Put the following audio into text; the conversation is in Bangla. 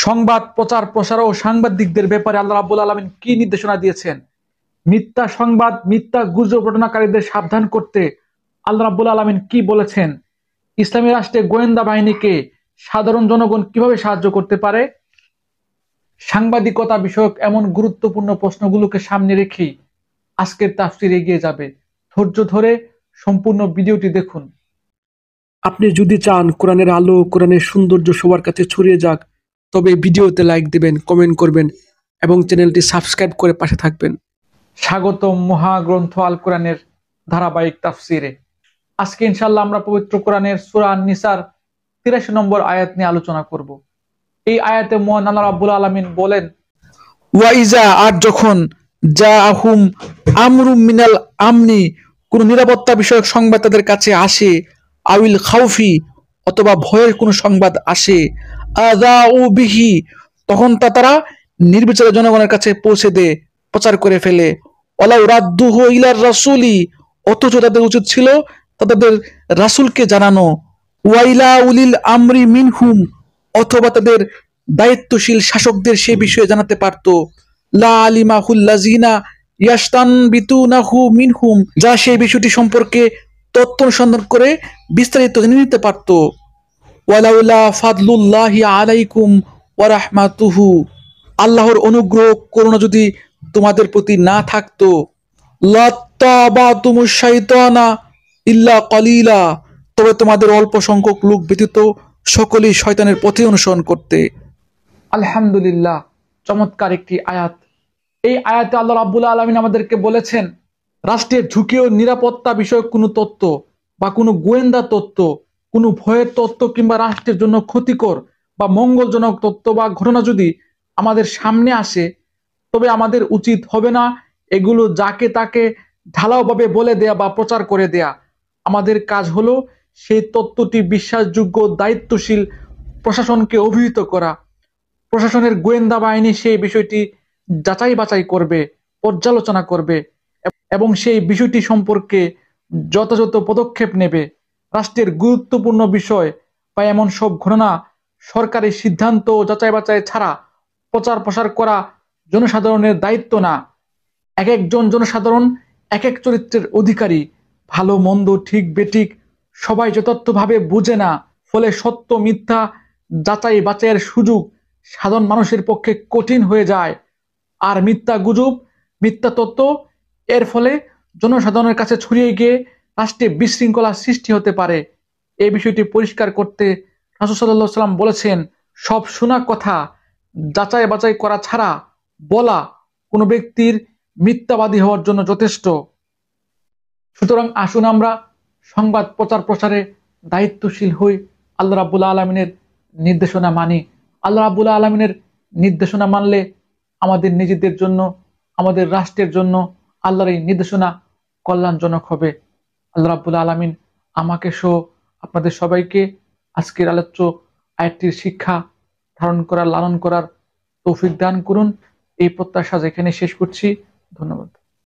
সংবাদ প্রচার প্রসার ও সাংবাদিকদের ব্যাপারে আল্লাহ রাব্বুল আলামিন কি নির্দেশনা দিয়েছেন, মিথ্যা সংবাদ মিথ্যা গুজব রটনাকারীদের সাবধান করতে আল্লাহ রাব্বুল আলামিন কি বলেছেন, ইসলামী রাষ্ট্রে গোয়েন্দা বাহিনীকে সাধারণ জনগণ কিভাবে সাহায্য করতে পারে, সাংবাদিকতা বিষয়ক এমন গুরুত্বপূর্ণ প্রশ্নগুলোকে সামনে রেখেই আজকের তাফসীর এগিয়ে যাবে। ধৈর্য ধরে সম্পূর্ণ ভিডিওটি দেখুন। আপনি যদি চান কোরআনের আলো কোরআনের সৌন্দর্য সবার কাছে ছড়িয়ে যাক, তবে ভিডিওতে লাইক দিবেন, কমেন্ট করবেন এবং চ্যানেলটি সাবস্ক্রাইব করে পাশে থাকবেন। স্বাগতম মহাগ্রন্থ আল কোরআনের ধারাবাহিক তাফসিরে। আজকে ইনশাআল্লাহ আমরা পবিত্র কোরআনের সূরা আন-নিসার ৮৩ নম্বর আয়াত নিয়ে আলোচনা করব। এই আয়াতে মহান আল্লাহ রাব্বুল আলামিন বলেন, ওয়াইজা, আর যখন জাআহুম আমরুম মিনাল আমনি, কোন নিরাপত্তা বিষয়ক সংবাদ তাদের কাছে আসে, আউল খাউফি, অথবা ভয়ের কোন সংবাদ আসে, আযাউ বিহি, তখন তা তারা নির্বিচারে জনগণের কাছে পৌঁছে দেয়, প্রচার করে ফেলে। ওয়ালাউ রাদ্দুহু ইলার রাসূলি, অথচ তাদের উচিত ছিল তাদের রাসূলকে জানানো। ওয়াইলা উলিল আমরি মিনহুম, অথবা তাদের দায়িত্বশীল শাসকদের সে বিষয়ে জানাতে পারত। লা আলিমাহুল্লাযিনা ইয়াস্তানবিতুনাহু মিনহুম, যা সেই বিষয়টি সম্পর্কে তথ্য অনুসন্ধান করে বিস্তারিত জেনে নিতে পারত। ওয়ালাউলা ফাদলুল্লাহি আলাইকুম ওয়া রাহমাতুহু, আল্লাহর অনুগ্রহ করুণা যদি তোমাদের প্রতি না থাকতো, লাত্তাবাতুমুশ শাইতানা ইল্লা কালিলা, তবে তোমাদের অল্প সংখ্যক লোক ব্যতীত সকলেই শয়তানের পথে অনুসরণ করতে। আলহামদুলিল্লাহ, চমৎকার একটি আয়াত। এই আয়াতে আল্লাহ রাব্বুল আলামিন আমাদেরকে বলেছেন, রাষ্ট্রের ঝুঁকি ও নিরাপত্তা বিষয়ক কোনো তথ্য বা কোনো গোয়েন্দা তথ্য, কোনো ভয়ের তথ্য কিংবা রাষ্ট্রের জন্য ক্ষতিকর বা মঙ্গলজনক তথ্য বা ঘটনা যদি আমাদের সামনে আসে, তবে আমাদের উচিত হবে না এগুলো যাকে তাকে ঢালাওভাবে বলে দেয়া বা প্রচার করে দেয়া। আমাদের কাজ হলো সেই তথ্যটি বিশ্বাসযোগ্য দায়িত্বশীল প্রশাসনকে অভিহিত করা। প্রশাসনের গোয়েন্দা বাহিনী সেই বিষয়টি যাচাই বাছাই করবে, পর্যালোচনা করবে এবং সেই বিষয়টি সম্পর্কে যথাযথ পদক্ষেপ নেবে। রাষ্ট্রের গুরুত্বপূর্ণ বিষয় বা এমন সব ঘটনা সরকারি সিদ্ধান্ত যাচাই বাছাই ছাড়া প্রচার প্রসার করা জনসাধারণের দায়িত্ব না। এক একজন জনসাধারণ এক এক চরিত্রের অধিকারী, ভালো মন্দ ঠিক বেঠিক সবাই যথার্থভাবে বুঝে না, ফলে সত্য মিথ্যা যাচাই বাছাইয়ের সুযোগ সাধারণ মানুষের পক্ষে কঠিন হয়ে যায়। আর মিথ্যা গুজব মিথ্যা তথ্য এর ফলে জনসাধারণের কাছে ছড়িয়ে গিয়ে রাষ্ট্রে বিশৃঙ্খলা সৃষ্টি হতে পারে। এই বিষয়টি পরিষ্কার করতে রাসূল সাল্লাল্লাহু আলাইহি ওয়াসাল্লাম বলেছেন, সব শোনা কথা যাচাই বাছাই করা ছাড়া বলা কোনো ব্যক্তির মিথ্যাবাদী হওয়ার জন্য যথেষ্ট। সুতরাং আসুন আমরা সংবাদ প্রচার প্রসারে দায়িত্বশীল হই, আল্লাহ রাব্বুল আলামিনের নির্দেশনা মানি। আল্লাহ রাব্বুল আলামিনের নির্দেশনা মানলে আমাদের নিজেদের জন্য, আমাদের রাষ্ট্রের জন্য আল্লাহর এই নির্দেশনা কল্যাণজনক হবে। আল্লাহ রাব্বুল আলামিন আমাকে সহ আপনাদের সবাইকে আজকের আলোচ্য আয়াতটির শিক্ষা ধারণ করার, লালন করার তৌফিক দান করুন। এই প্রত্যাশা যেখানে শেষ করছি। ধন্যবাদ।